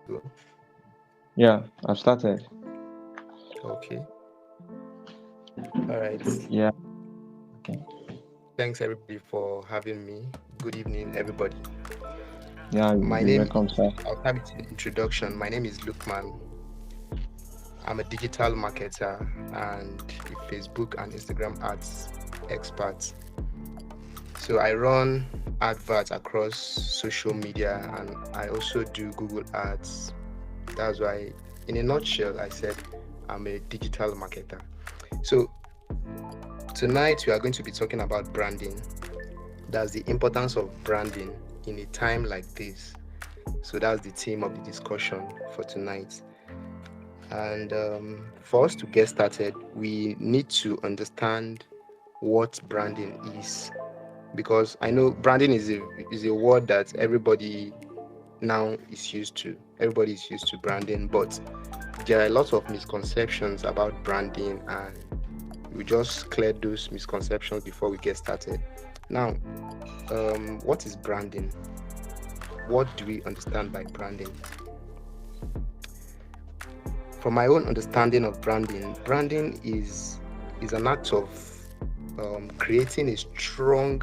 Go. Yeah, I've started. Okay. All right. Yeah. Okay. Thanks everybody for having me. Good evening, everybody. Yeah, My you're name welcome, is, sir. I'll start with an introduction. My name is Lukman. I'm a digital marketer and a Facebook and Instagram ads expert. So I run adverts across social media and I also do Google Ads. That's why, in a nutshell, I said I'm a digital marketer. So tonight we are going to be talking about branding. That's the importance of branding in a time like this. So that's the theme of the discussion for tonight. And for us to get started, we need to understand what branding is, because I know branding is a word that everybody now is used to. Everybody is used to branding, but there are a lot of misconceptions about branding, and we just clear those misconceptions before we get started. Now, what is branding? What do we understand by branding? From my own understanding of branding, branding is an act of creating a strong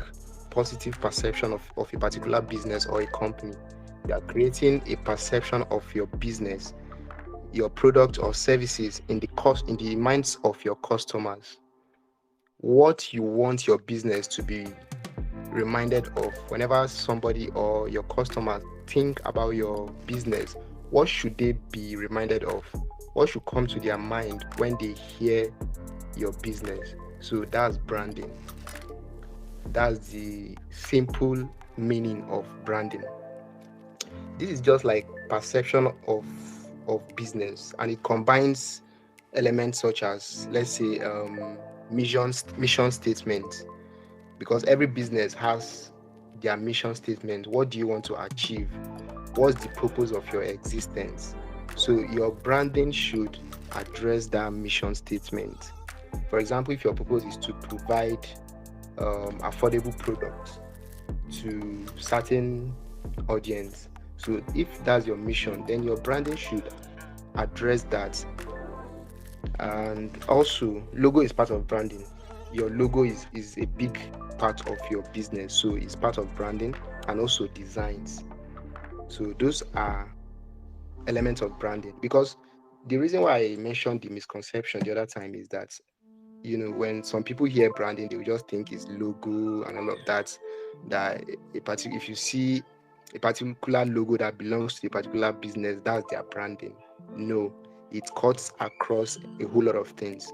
positive perception of a particular business or a company. You are creating a perception of your business, your product or services in the minds of your customers. What you want your business to be reminded of whenever somebody or your customers think about your business, what should they be reminded of? What should come to their mind when they hear your business? So that's branding. That's the simple meaning of branding. This is just like perception of business, and it combines elements such as, let's say, mission statement, because every business has their mission statement. What do you want to achieve? What's the purpose of your existence? So your branding should address that mission statement. For example, if your purpose is to provide affordable products to certain audience, so if that's your mission, then your branding should address that. And also, logo is part of branding. Your logo is a big part of your business, so it's part of branding. And also designs. So those are elements of branding. Because the reason why I mentioned the misconception the other time is that, when some people hear branding, they will just think it's logo and all of that. That if you see a particular logo that belongs to a particular business, that's their branding. No, it cuts across a whole lot of things.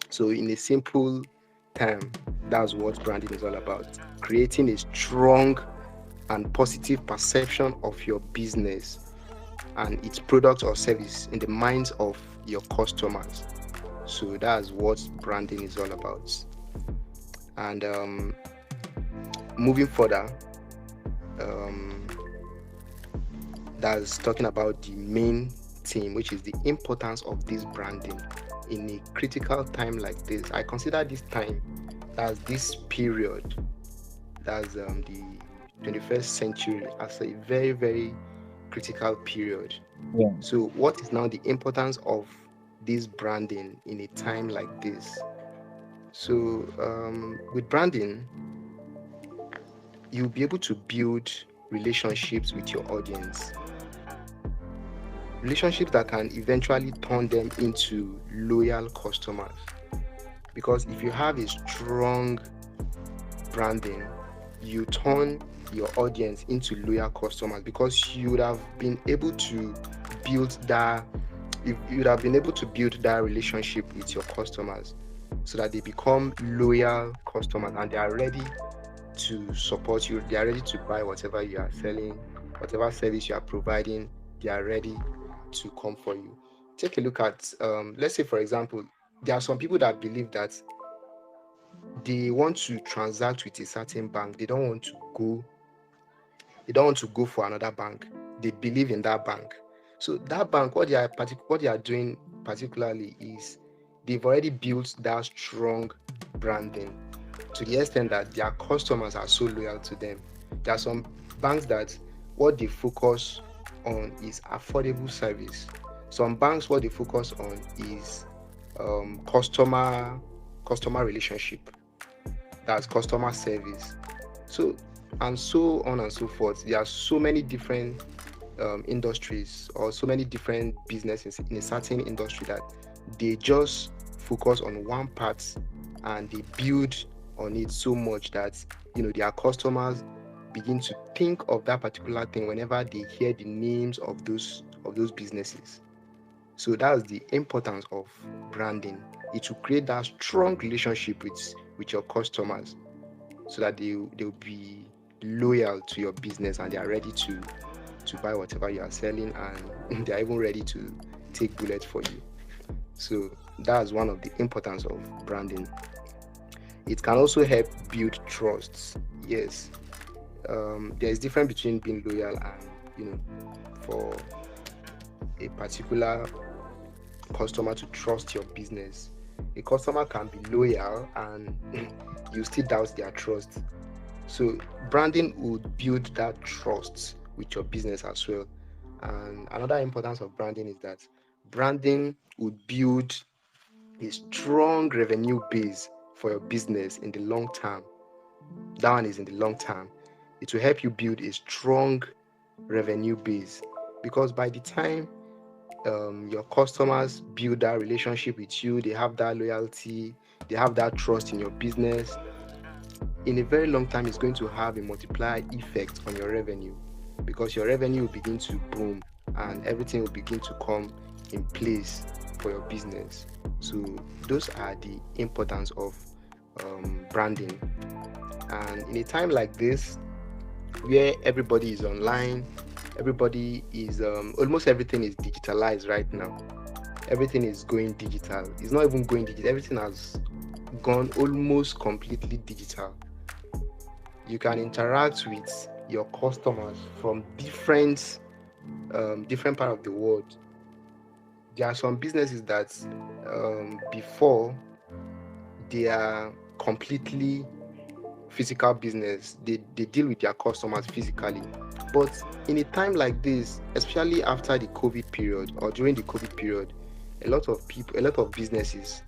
So in a simple term, that's what branding is all about. Creating a strong and positive perception of your business and its product or service in the minds of your customers. So that's what branding is all about. And moving further, um, that's talking about the main theme, which is the importance of this branding in a critical time like this. I consider this time, that's this period, that's the 21st century, as a very, very critical period. Yeah. So, what is now the importance of this branding in a time like this? So, with branding, you'll be able to build relationships with your audience, relationships that can eventually turn them into loyal customers. Because if you have a strong branding, you turn your audience into loyal customers, because you would have been able to build that you would have been able to build that relationship with your customers, so that they become loyal customers and they are ready to support you. They are ready to buy whatever you are selling, whatever service you are providing. They are ready to come for you. Take a look at, let's say, for example, there are some people that believe that they want to transact with a certain bank. They don't want to go for another bank. They believe in that bank. So that bank, what they are doing particularly is they've already built that strong branding to the extent that their customers are so loyal to them. There are some banks that what they focus on is affordable service. Some banks, what they focus on is customer relationship. That's customer service. So and so on and so forth. There are so many different industries or so many different businesses in a certain industry that they just focus on one part and they build on it so much that their customers begin to think of that particular thing whenever they hear the names of those businesses. So that's the importance of branding. It will create that strong relationship with your customers so that they'll be loyal to your business and they are ready to buy whatever you are selling, and they're even ready to take bullets for you. So that's one of the importance of branding. It can also help build trust. Yes, there's difference between being loyal and for a particular customer to trust your business. A customer can be loyal and you still doubt their trust. So branding would build that trust with your business as well. And another importance of branding is that branding would build a strong revenue base for your business in the long term. That one is in the long term. It will help you build a strong revenue base, because by the time your customers build that relationship with you, they have that loyalty, they have that trust in your business, in a very long time it's going to have a multiplier effect on your revenue, because your revenue will begin to boom and everything will begin to come in place for your business. So those are the importance of branding. And in a time like this where everybody is online, everybody is almost everything is digitalized right now. Everything is going digital. It's not even going digital, everything has gone almost completely digital. You can interact with your customers from different part of the world. There are some businesses that before they are completely physical business, they deal with their customers physically. But in a time like this, especially after the COVID period or during the COVID period, a lot of businesses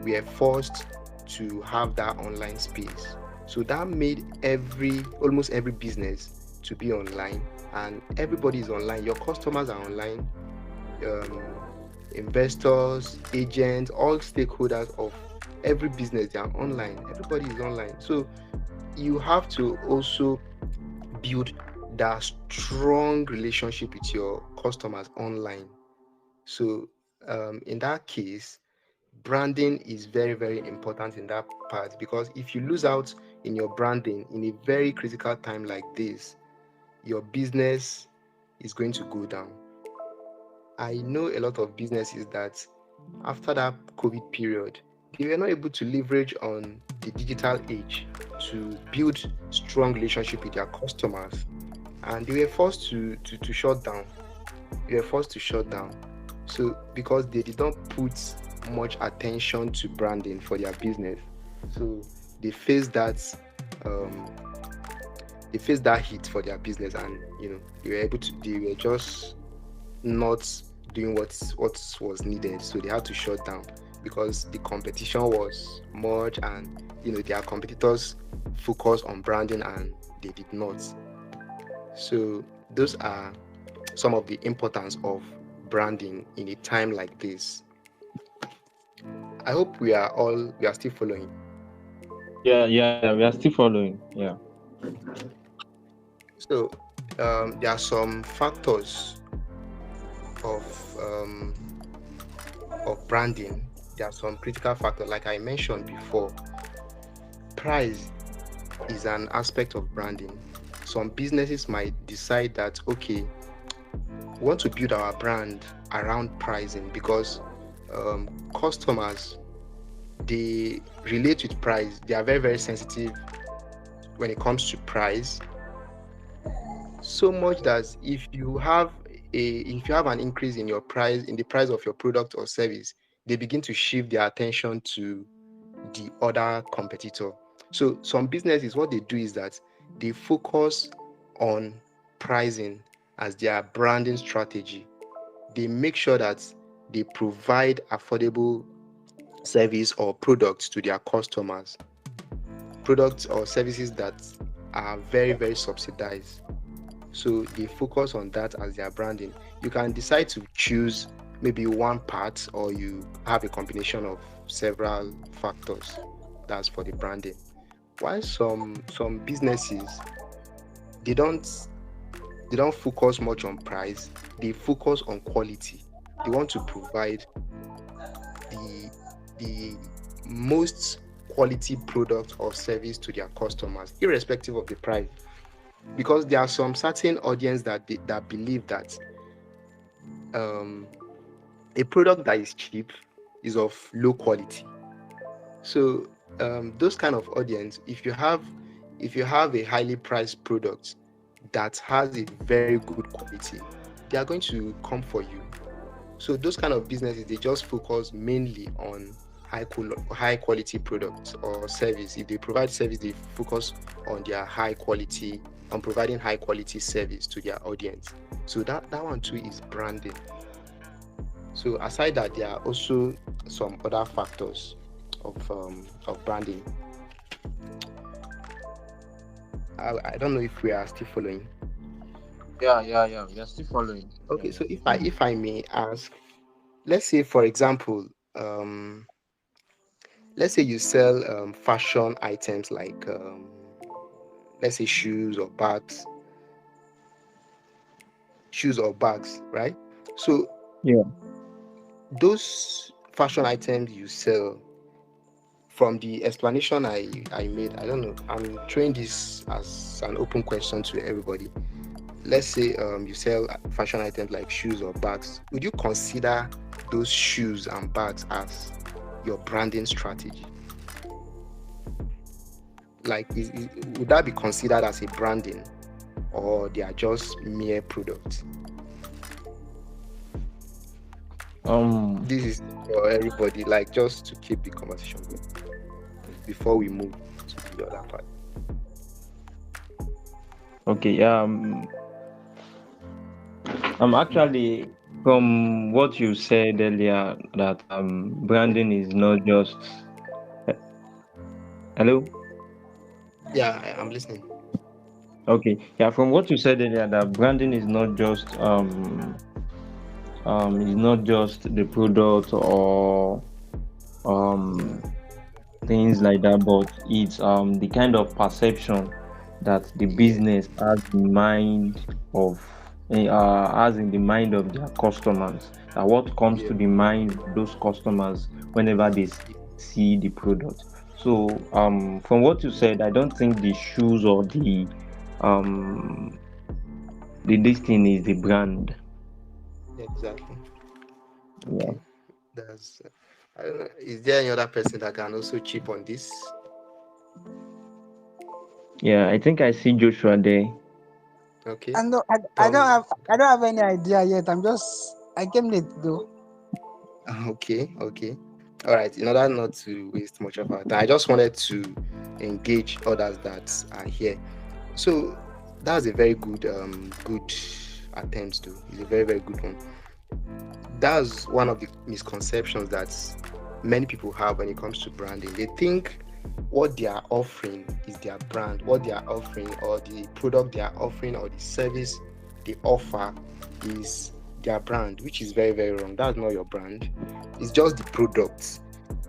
were forced to have that online space. So that made almost every business to be online, and everybody is online. Your customers are online, investors, agents, all stakeholders of every business, they are online. Everybody is online. So you have to also build that strong relationship with your customers online. So in that case, branding is very, very important in that part, because if you lose out in your branding in a very critical time like this, your business is going to go down. I know a lot of businesses that after that COVID period, they were not able to leverage on the digital age to build strong relationship with their customers, and they were forced to shut down. They were forced to shut down. So because they did not put much attention to branding for their business, so they faced that um, hit for their business, and they were just not doing what was needed. So they had to shut down because the competition was much, and their competitors focused on branding and they did not. So those are some of the importance of branding in a time like this. I hope we are still following. Yeah, we are still following. Yeah. So there are some factors of branding. There are some critical factors, like I mentioned before. Price is an aspect of branding. Some businesses might decide that, okay, we want to build our brand around pricing, because customers, they relate with price. They are very, very sensitive when it comes to price, so much that if you have an increase in the price of your product or service, they begin to shift their attention to the other competitor. So some businesses, what they do is that they focus on pricing. as their branding strategy. They make sure that they provide affordable service or products to their customers, products or services that are very, very subsidized. So they focus on that as their branding. You can decide to choose maybe one part, or you have a combination of several factors. That's for the branding. While some businesses, they don't they don't focus much on price, they focus on quality. They want to provide the the most quality product or service to their customers, irrespective of the price. Because there are some certain audience that believe that um, a product that is cheap is of low quality. So those kind of audience, if you have a highly priced product that has a very good quality, they are going to come for you. So those kind of businesses, they just focus mainly on high quality products or service. If they provide service, they focus on their high quality, on providing high quality service to their audience. So that one too is branding. So aside that, there are also some other factors of branding. I don't know if we are still following. Yeah. We are still following. Yeah, Okay, we so are still if I following. if I may ask, let's say for example, um, let's say you sell fashion items like let's say shoes or bags, right? So Yeah. those fashion items you sell, from the explanation I made, I don't know, I'm throwing this as an open question to everybody. Let's say you sell fashion items like shoes or bags. Would you consider those shoes and bags as your branding strategy? Like, would that be considered as a branding, or they are just mere products? Um. This is for everybody, like just to keep the conversation going before we move to the other part. Okay. I'm actually, from what you said earlier, that branding is not just. eh, Hello. Yeah, I'm listening. Okay. Yeah. From what you said earlier, that branding is not just the product or um things like that, but it's the kind of perception that the Yeah, business of has in the mind of their customers. That what comes yeah, to the mind of those customers whenever they see the product. So from what you said, I don't think the shoes or um the this thing is the brand. exactly. Yeah. Okay, that's. I don't know. Is there any other person that can also chip on this? Yeah, I think I see Joshua there. Okay, I know Tom. I don't have any idea yet. I came late though. Okay. All right. In order not to waste much of our time, I just wanted to engage others that are here. So that's a very good attempt to. It's a very, very good one. That's one of the misconceptions that many people have when it comes to branding. They think what they are offering is their brand, what they are offering, or the product they are offering, or the service they offer is their brand, which is very, very wrong. That's not your brand. It's just the products.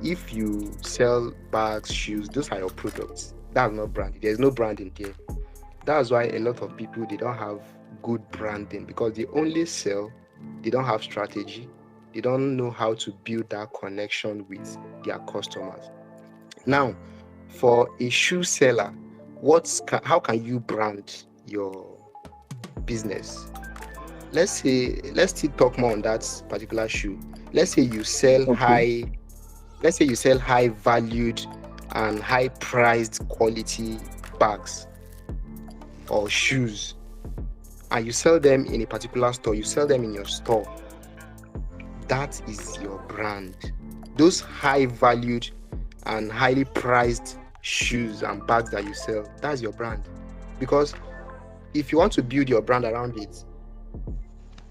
If you sell bags, shoes, those are your products. That's not branding. There's no branding there. That's why a lot of people, they don't have good branding, because they only sell, they don't have strategy, they don't know how to build that connection with their customers. Now, for a shoe seller, how can you brand your business? Let's still talk more on that particular shoe. Let's say you sell Okay. high, let's say you sell high valued and high priced quality bags or shoes, and you sell them in a particular store, you sell them in your store. That is your brand. Those high valued and highly priced shoes and bags that you sell, that's your brand. Because if you want to build your brand around it,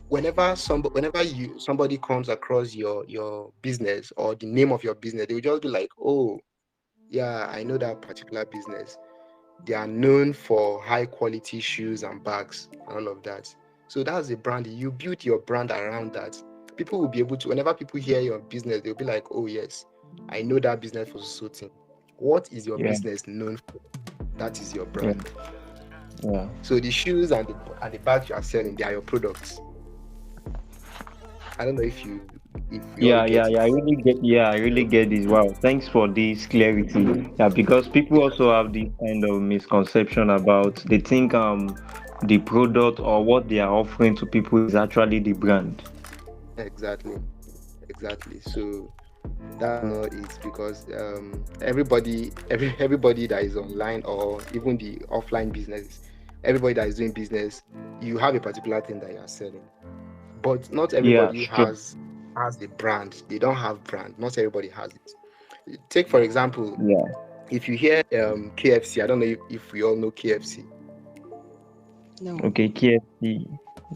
whenever somebody comes across your business or the name of your business, they will just be like, oh yeah, I know that particular business. They are known for high quality shoes and bags and all of that. So that's a brand. You build your brand around that. People will be able to, whenever people hear your business, they'll be like, oh yes, I know that business for so thing. What is your Yeah. business known for? That is your Yeah. brand. Yeah. So the shoes and the bags you are selling, they are your products. I don't know if you all Yeah, get yeah, it. yeah. I really get this. Wow, thanks for this clarity. Yeah, because people Yeah, also have this kind of misconception about they think the product or what they are offering to people is actually the brand. exactly. Exactly. So that's not it, because everybody that is online or even the offline business, everybody that is doing business, you have a particular thing that you are selling. But not Yeah, everybody sure. has a brand. They don't have brand. Not everybody has it. Take for example, Yeah. if you hear KFC, I don't know if we all know KFC. No. Okay, KFC.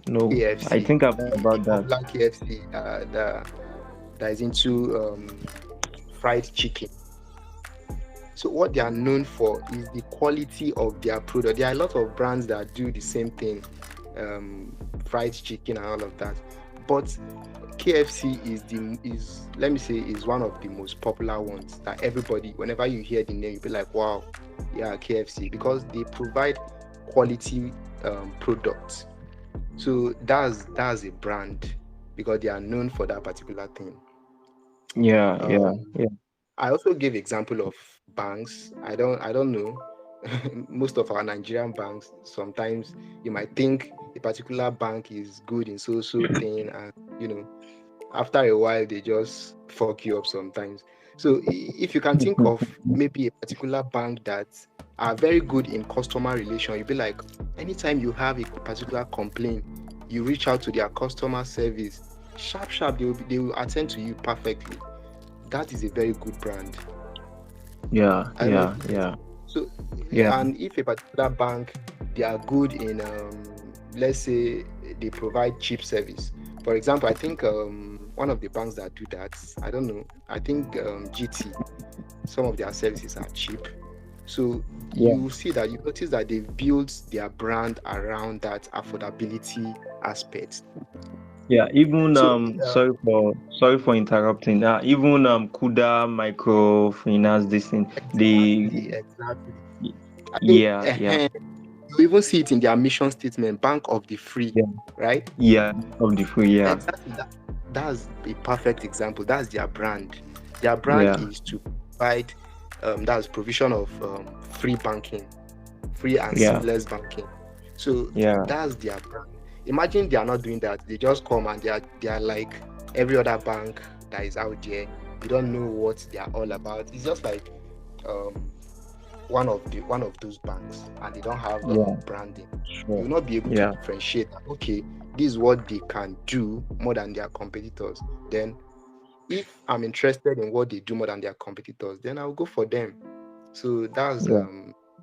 No, I KFC, think I've heard the about that. popular KFC that is into fried chicken. So what they are known for is the quality of their product. There are a lot of brands that do the same thing, fried chicken and all of that. But KFC is let me say is one of the most popular ones that everybody, whenever you hear the name, you'll be like, wow, yeah, KFC, because they provide quality products. So that's a brand because they are known for that particular thing. Yeah, yeah, Um, yeah. I also give example of banks. I don't know. Most of our Nigerian banks, sometimes you might think a particular bank is good in so thing, and after a while they just fuck you up sometimes. So if you can think of maybe a particular bank that are very good in customer relation, you'll be like, anytime you have a particular complaint, you reach out to their customer service, sharp, they will attend to you perfectly. That is a very good brand. Yeah, I don't know if yeah, you get it. yeah, So, yeah, and if a particular bank, they are good in, let's say they provide cheap service. For example, I think one of the banks that do that, I don't know, I think GT, some of their services are cheap. So yeah. you see that you notice that they've built their brand around that affordability aspect. Yeah, even So sorry for interrupting. Even Kuda microfinance this thing. exactly. I think Yeah, yeah, you even see it in their mission statement, Bank of the Free, yeah, right? yeah. Of the free, yeah, Exactly. That's a perfect example. That's their brand. Their brand yeah, is to provide that's provision of free banking, free and yeah, seamless banking. So yeah, that's their brand. Imagine they are not doing that. They just come and they are like every other bank that is out there. You don't know what they are all about. It's just like um, one of those banks, and they don't have yeah. branding. You Sure. will not be able to Yeah, differentiate that, okay, this is what they can do more than their competitors. Then if I'm interested in what they do more than their competitors, then I'll go for them. So yeah,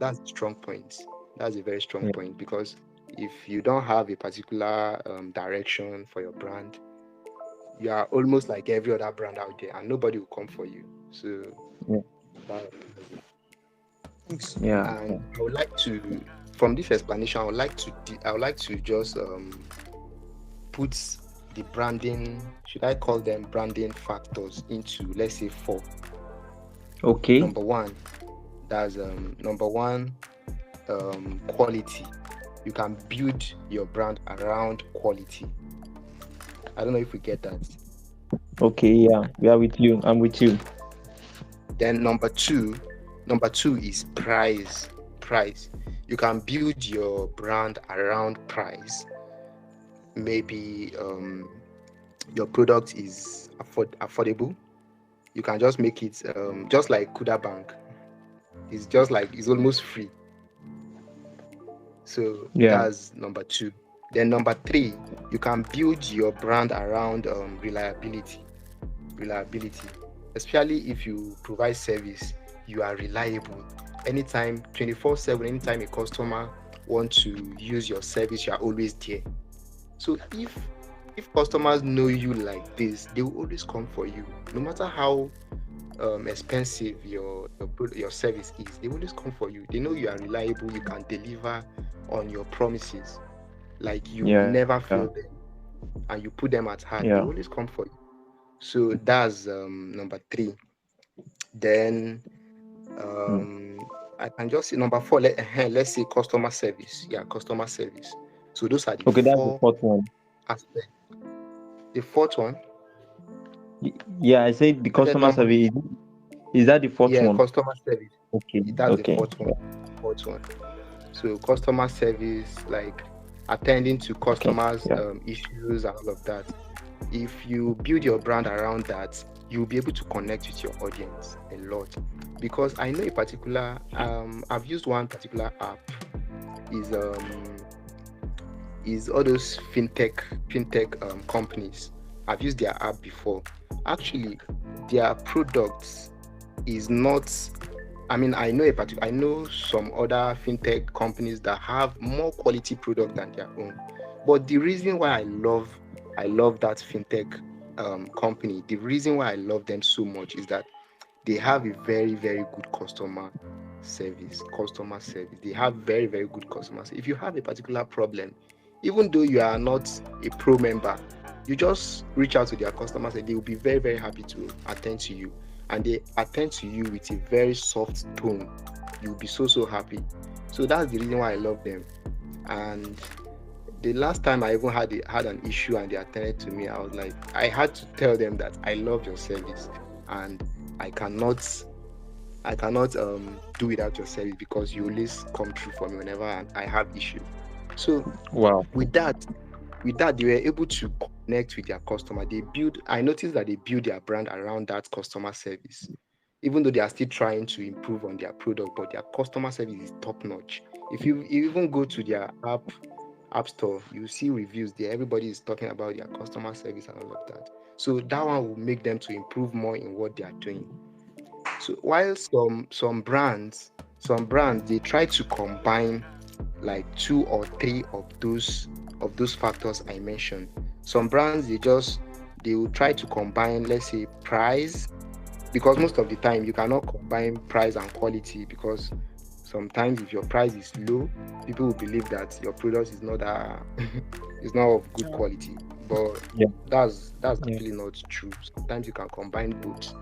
that's a strong point. That's a very strong yeah, point, because if you don't have a particular direction for your brand, you are almost like every other brand out there, and nobody will come for you. So yeah, that's it. Thanks. yeah, And I would like to, from this explanation, I would like to just put the branding, should I call them branding factors, into, let's say, four. okay. Number one, that's number one, quality. You can build your brand around quality. I don't know if we get that. Okay, yeah. We are with you. I'm with you. Then number two is price. Price. You can build your brand around price. Maybe your product is affordable. You can just make it just like Kuda Bank. It's just like it's almost free. So Yeah, that's number two. Then number three, you can build your brand around reliability. Reliability, especially if you provide service, you are reliable. Anytime, 24/7, anytime a customer wants to use your service, you are always there. So if customers know you like this, they will always come for you, no matter how expensive your service is. They will always come for you. They know you are reliable. You can deliver on your promises. Like you will Yeah. never fail them, and you put them at heart. They Yeah. will always come for you. So that's number three. Then Mm. I can just say number four. Let's say customer service. Yeah, customer service. So those are the Okay, that's the four fourth one. aspects. The fourth one, Yeah, I said the I said customer number, survey. Is that the fourth yeah, one? customer service. Okay. That's the Okay. fourth one. Fourth one. So customer service, like attending to Okay. customers' Yeah. issues and all of that. If you build your brand around that, you'll be able to connect with your audience a lot. Because I know a particular, I've used one particular app, is is all those fintech companies. I've used their app before. Actually, their products is not. I mean, I know some other fintech companies that have more quality product than their own. But the reason why I love that fintech company, the reason why I love them so much is that they have a very, very good customer service. Customer service. They have very, very good customer service. If you have a particular problem, even though you are not a pro member, you just reach out to their customers and they will be very, very happy to attend to you. And they attend to you with a very soft tone. You'll be so, so happy. So that's the reason why I love them. And the last time I even had an issue and they attended to me, I was like, I had to tell them that I love your service and I cannot do without your service because you always come through for me whenever I have issue. So Wow. with that, they were able to connect with their customer. I noticed that they build their brand around that customer service. Even though they are still trying to improve on their product, but their customer service is top notch. If you even go to their app store, you see reviews there. Everybody is talking about their customer service and all of that. So that one will make them to improve more in what they are doing. So while some brands they try to combine like two or three of those factors I mentioned. Some brands they will try to combine, let's say, price, because most of the time you cannot combine price and quality, because sometimes if your price is low, people will believe that your product is not is not of good quality. But Yeah. that's Yeah. actually not true. Sometimes you can combine both.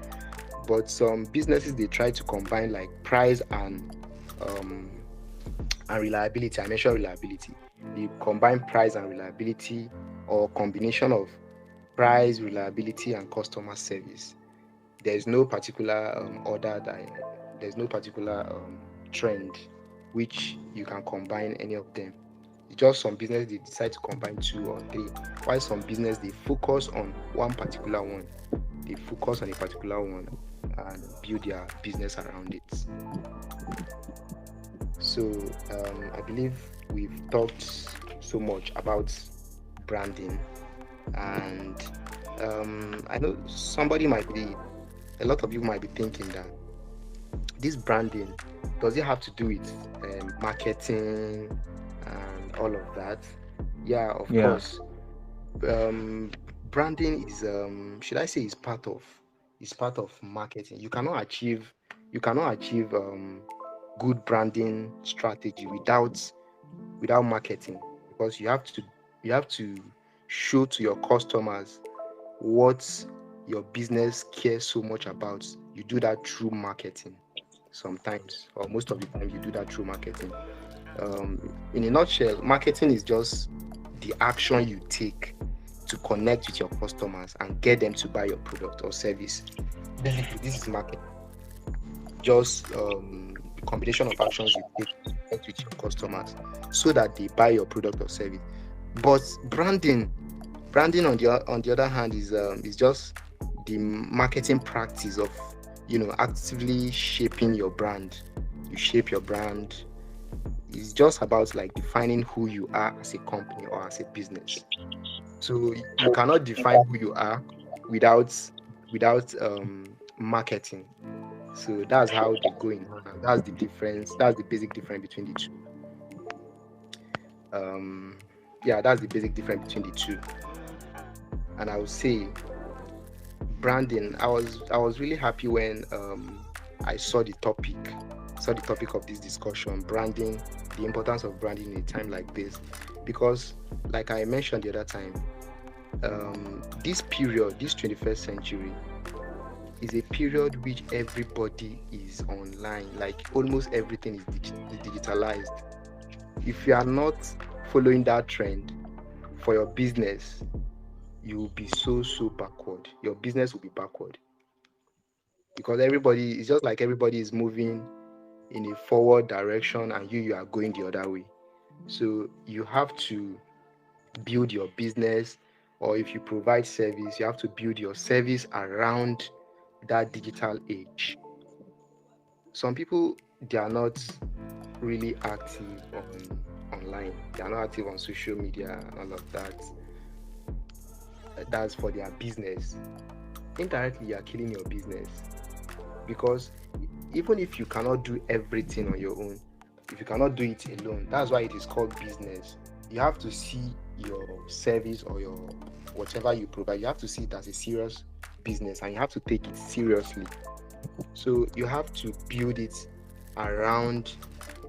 But some businesses they try to combine like price um and reliability. I mentioned reliability. They combine price and reliability, or combination of price, reliability, and customer service. There's no particular there's no particular trend which you can combine any of them. It's just some business they decide to combine two or three, while some business they focus on one particular one. They focus on a particular one and build their business around it. So I believe we've talked so much about branding, and I know a lot of you might be thinking that this branding, does it have to do with marketing and all of that? Yeah, of Yeah. course. Um, Branding is should I say is part of marketing. You cannot achieve good branding strategy without marketing, because you have to show to your customers what your business cares so much about. You do that through marketing. Sometimes, or most of the time, you do that through marketing. In a nutshell, marketing is just the action you take to connect with your customers and get them to buy your product or service. Basically, this is marketing. Just the combination of actions you take to connect with your customers so that they buy your product or service. But branding on the other hand is just the marketing practice of actively shaping your brand. You shape your brand. It's just about like defining who you are as a company or as a business. So you cannot define who you are without marketing. So that's how they go in hand. And that's the difference. That's the basic difference between the two. Um, yeah, that's the basic difference between the two. And I would say branding. I was really happy when I saw the topic of this discussion, branding, the importance of branding in a time like this, because like I mentioned the other time, this period, this 21st century, is a period which everybody is online. Like almost everything is digitalized. If you are not following that trend for your business, you will be so backward. Your business will be backward because everybody is just like everybody is moving in a forward direction and you are going the other way. So you have to build your business, or if you provide service, you have to build your service around that digital age. Some people, they are not really active online. They are not active on social media and all of that. That's for their business. Indirectly, you are killing your business because even if you cannot do everything on your own, if you cannot do it alone, that's why it is called business. You have to see your service or your whatever you provide, you have to see it as a serious business and you have to take it seriously. So you have to build it around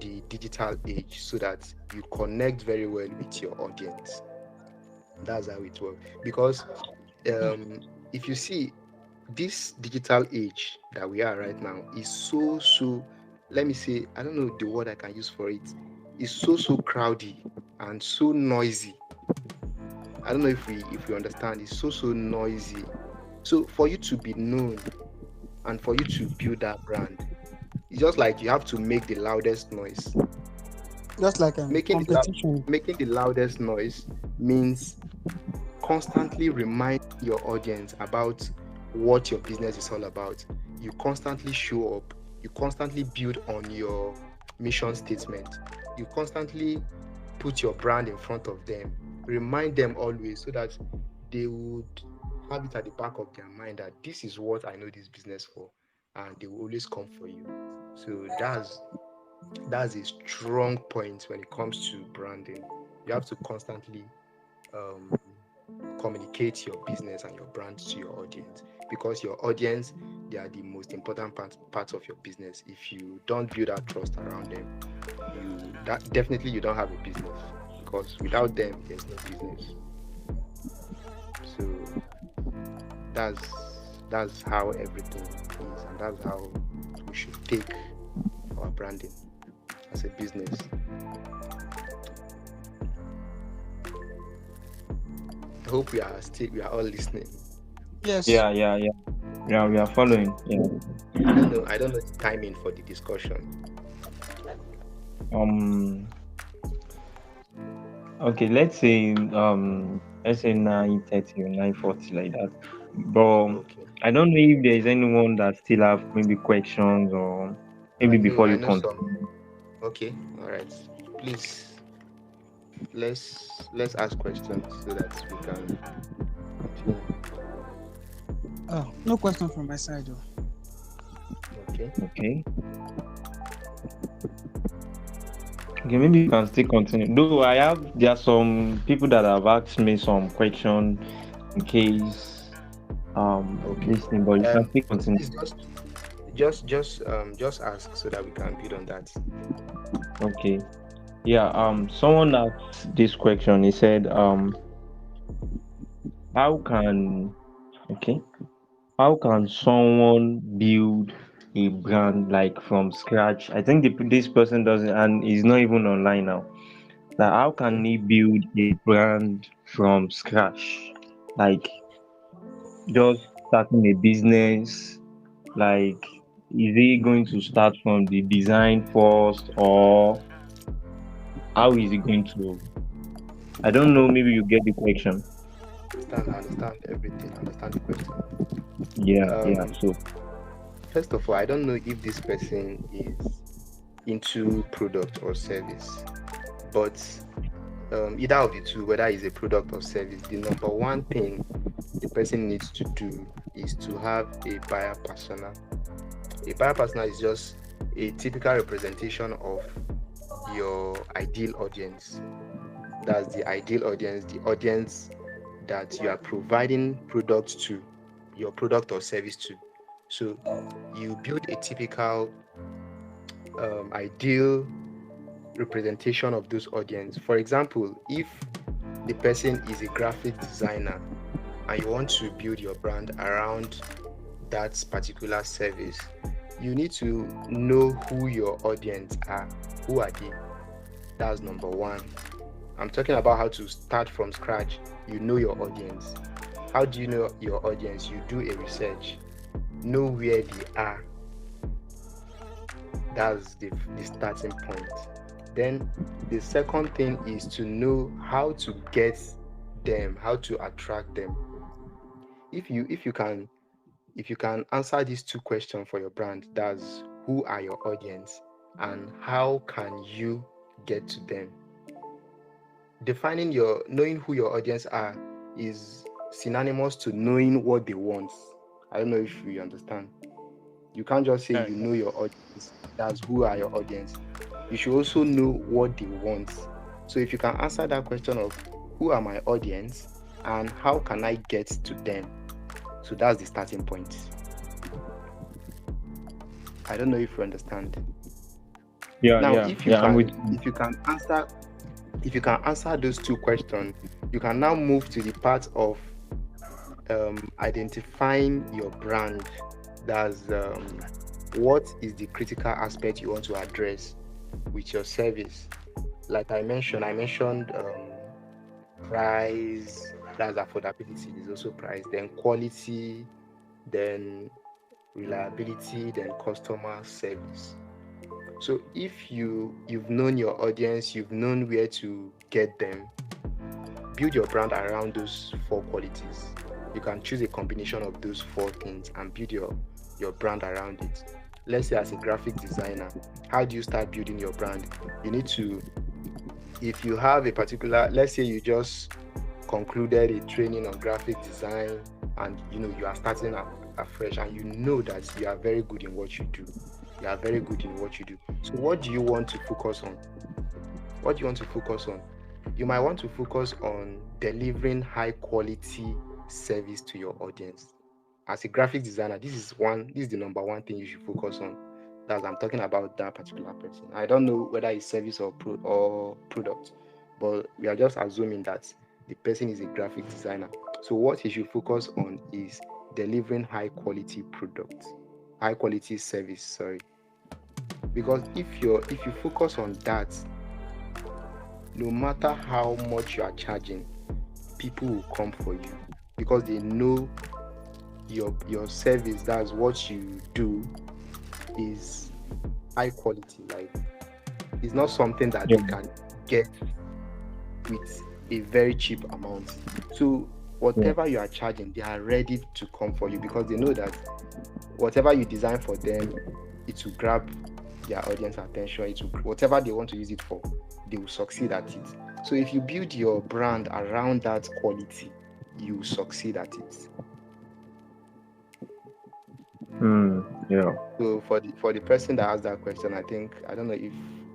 the digital age so that you connect very well with your audience. That's how it works. Because if you see, this digital age that we are right now is so, let me say, I don't know the word I can use for it. It's so crowdy and so noisy. I don't know if we understand. It's so noisy. So for you to be known and for you to build that brand, it's just like you have to make the loudest noise. Just like competition. Making the loudest noise means constantly remind your audience about what your business is all about. You constantly show up. You constantly build on your mission statement. You constantly put your brand in front of them. Remind them always so that they would have it at the back of their mind that this is what I know this business for, and they will always come for you. So that's a strong point when it comes to branding. You have to constantly communicate your business and your brand to your audience, because your audience, they are the most important part of your business. If you don't build that trust around them, definitely you don't have a business, because without them there's no business. So that's how everything is, and that's how we should take our branding as a business. I hope we are all listening. Yes. Yeah, we are following. Yeah. I don't know the timing for the discussion. Okay, let's say 9:30 or 9:40 like that. But Okay. I don't know if there is anyone that still have maybe questions, or maybe before I you know some. continue. Okay, all right. Please, let's ask questions so that we can continue. Oh, no question from my side, though. Okay. Okay, maybe you can still continue. Though there are some people that have asked me some question in case listening, but you can still continue. Please just ask so that we can build on that. Okay. Yeah, someone asked this question. He said, how can someone build a brand like from scratch? I think this person doesn't, and is not even online now. Like, how can he build a brand from scratch? Like, just starting a business, like, is he going to start from the design first, or how is he going to? I don't know, maybe you get the question. I understand everything. I understand the question. Yeah. So, First of all, I don't know if this person is into product or service, but either of the two, whether it's a product or service, the number one thing the person needs to do is to have a buyer persona. A buyer persona is just a typical representation of your ideal audience. That's the ideal audience, the audience that you are providing product to, your product or service to. So you build a typical ideal representation of those audience. For example, if the person is a graphic designer and you want to build your brand around that particular service, you need to know who your audience are. Who are they? That's number one. I'm talking about how to start from scratch. You know your audience. How do you know your audience? You do a research, know where they are. That's the starting point. Then the second thing is to know how to get them, how to attract them. If you can answer these two questions for your brand, that's who are your audience and how can you get to them. Knowing who your audience are is synonymous to knowing what they want. I don't know if you understand. You can't just say you know your audience. That's who are your audience. You should also know what they want. So if you can answer that question of who are my audience and how can I get to them, so that's the starting point. I don't know if you understand. If you can answer those two questions, you can now move to the part of identifying your brand. That's what is the critical aspect you want to address with your service. Like I mentioned price, that's affordability, is also price, then quality, then reliability, then customer service. So if you've known your audience, you've known where to get them, build your brand around those four qualities. You can choose a combination of those four things and build your brand around it. Let's say as a graphic designer, how do you start building your brand? You need to, if you have a particular, let's say you just concluded a training on graphic design and you are starting afresh and you know that you are very good in what you do. You are very good in what you do. So what do you want to focus on? What do you want to focus on? You might want to focus on delivering high quality service to your audience. As a graphic designer, this is the number one thing you should focus on. That's I'm talking about that particular person. I don't know whether it's service or product, but we are just assuming that the person is a graphic designer. So what he should focus on is delivering high quality service, sorry. Because if you focus on that, no matter how much you are charging, people will come for you because they know your service, that's what you do, is high quality. Like, it's not something that they can get with a very cheap amount. So whatever you are charging, they are ready to come for you because they know that whatever you design for them, it will grab their audience attention. Whatever they want to use it for, they will succeed at it. So if you build your brand around that quality, you will succeed at it. So for the person that asked that question, I don't know if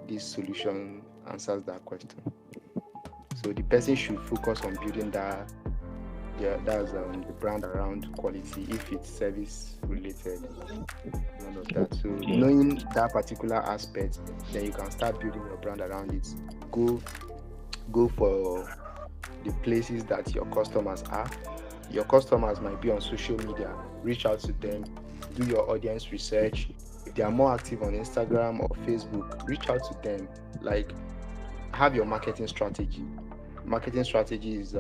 this solution answers that question. So the person should focus on building that's the brand around quality if it's service related, none of that. So knowing that particular aspect, then you can start building your brand around it. Go for the places that your customers are. Your customers might be on social media. Reach out to them, do your audience research. If they are more active on Instagram or Facebook, reach out to them. Like, have your marketing strategy. Marketing strategy is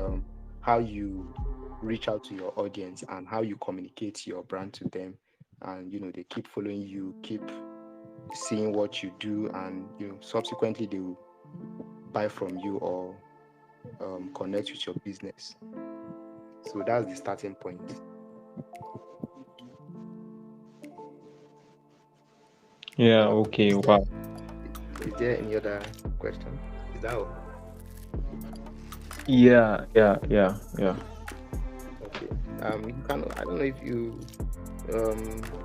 how you reach out to your audience and how you communicate your brand to them, and they keep following you, keep seeing what you do, and subsequently they will buy from you or connect with your business. So that's the starting point. Okay. Wow. Is there any other question? Is that all? Yeah. Okay. You can. I don't know if you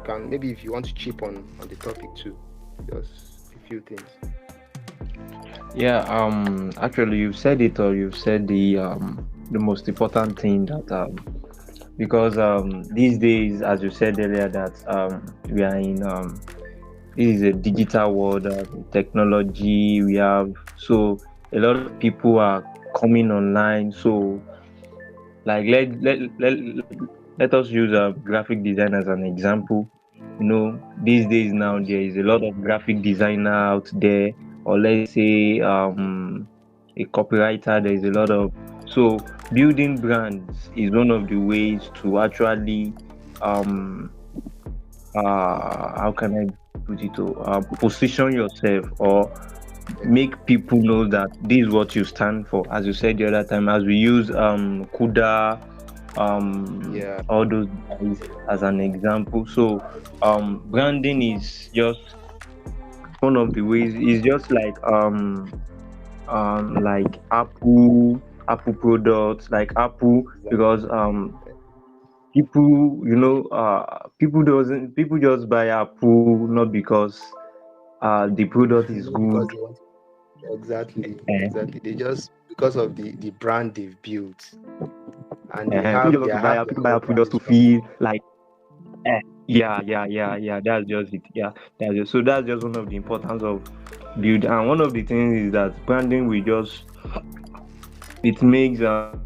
can. Maybe if you want to chip on the topic too, just a few things. Yeah, actually you've said it, or you've said the most important thing that because these days, as you said earlier, that we are in this is a digital world, technology we have, so a lot of people are coming online. So like let us use a graphic design as an example. These days now there is a lot of graphic designer out there, or let's say a copywriter. There is a lot of, so building brands is one of the ways to actually um how can I put it, to position yourself, or make people know that this is what you stand for. As you said the other time, as we use Kuda, Yeah, all those guys as an example. So branding is just one of the ways. It's just like Apple products, like Apple, because exactly. people just buy Apple not because the product is Not because good. they want. Exactly, eh, exactly. They just because of the brand they've built, and People just want to buy their Apple, own just branding to structure. feel like, yeah. That's just it. Yeah, so that's just one of the importance of build. And one of the things is that branding will just, it makes a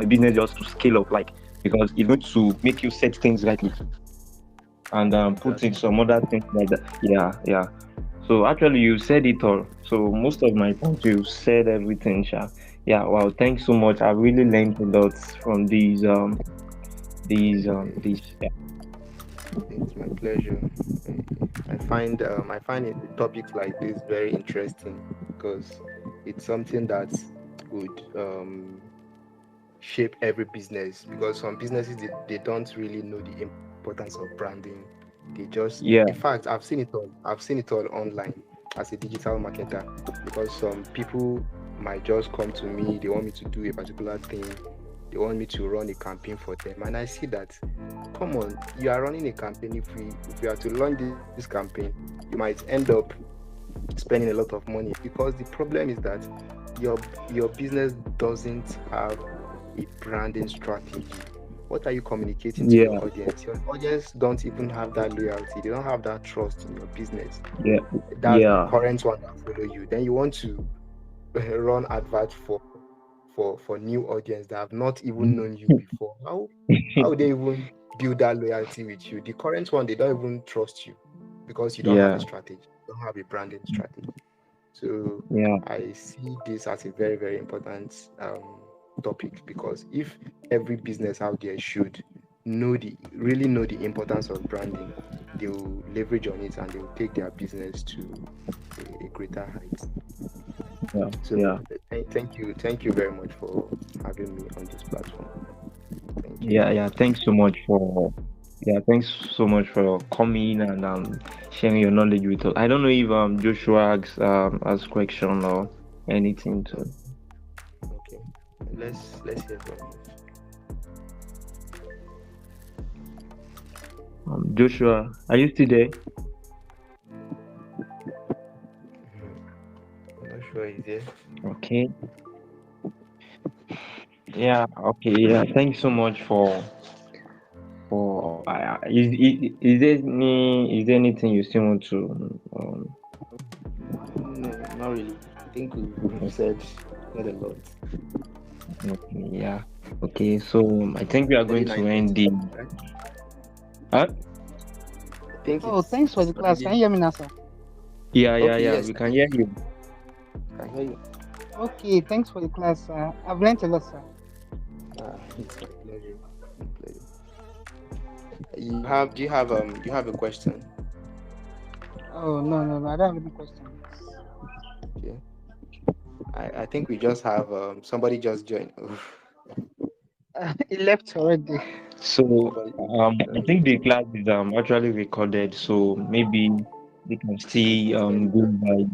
business just to scale up, like, because it's going to make you set things rightly, and put in Exactly. some other things like that. Yeah. So actually, you said it all. So most of my points, you said everything, Sha. Yeah. Wow. Thanks so much. I really learned a lot from these. Yeah. It's my pleasure. I find topics like this very interesting because it's something that would shape every business. Because some businesses they don't really know the importance of branding. They just, in Yeah. fact, I've seen it all online as a digital marketer. Because some people might just come to me, they want me to do a particular thing, they want me to run a campaign for them, and I see that, come on, you are running a campaign. If we are to launch this campaign, you might end up spending a lot of money, because the problem is that your your business doesn't have a branding strategy. What are you communicating to Yeah. your audience? Your audience don't even have that loyalty, they don't have that trust in your business. Yeah. That's the Yeah. current one that follow you. Then you want to run advert for new audience that have not even known you before. How would they even build that loyalty with you? The current one, they don't even trust you because you don't have a Yeah. strategy, you don't have a branding strategy. So Yeah. I see this as a very, very important topic, because if every business out there should really know the importance of branding, they will leverage on it and they will take their business to a greater height. Yeah. So Yeah. thank you very much for having me on this platform. Thank you. Yeah. Thanks so much for coming and sharing your knowledge with us. I don't know if Joshua asks question or anything to. Okay, let's hear from you. Joshua, are you still there? I'm not sure he's there. Okay. Yeah. Okay. Yeah. Thanks so much for. Is there anything you still want to No, not really. I think we've said quite a lot. okay, yeah. Okay. So I think we are Already going to end 9:20, the. right? Huh? I think Oh, thanks for it's the class. Can already you hear me now, sir? okay. Yeah. Yes, We I can can hear hear you. you. I can hear you. Okay, thanks for the class, sir. I've learned a lot, sir. It's my pleasure. My pleasure. Do you have a question? Oh, no, I don't have any questions. Okay. I think we just have somebody just joined. It left already. So Somebody. I think the class is actually recorded, so maybe they can Okay, see it's getting go better. by.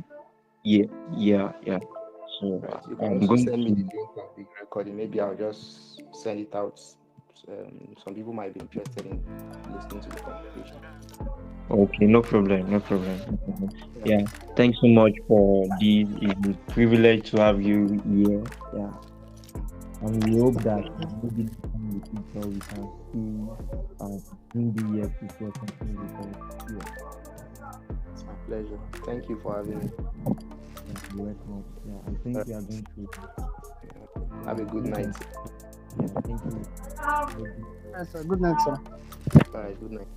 Yeah. So Right. You can I'm also going send me the to. link of the recording. Maybe I'll just send it out some people might be interested in listening to the conversation. Okay, no problem, no problem, no problem. Yeah, thanks so much for this. It's a privilege to have you here. Yeah, and we hope that maybe next time in the future we can bring you here to share something with us. Yeah, It's my pleasure. Thank you for having me. yeah, you're welcome. Yeah, I think we are going to. Have a good night. Yeah, thank you. Yes, sir. Good night, sir. Bye. Good night.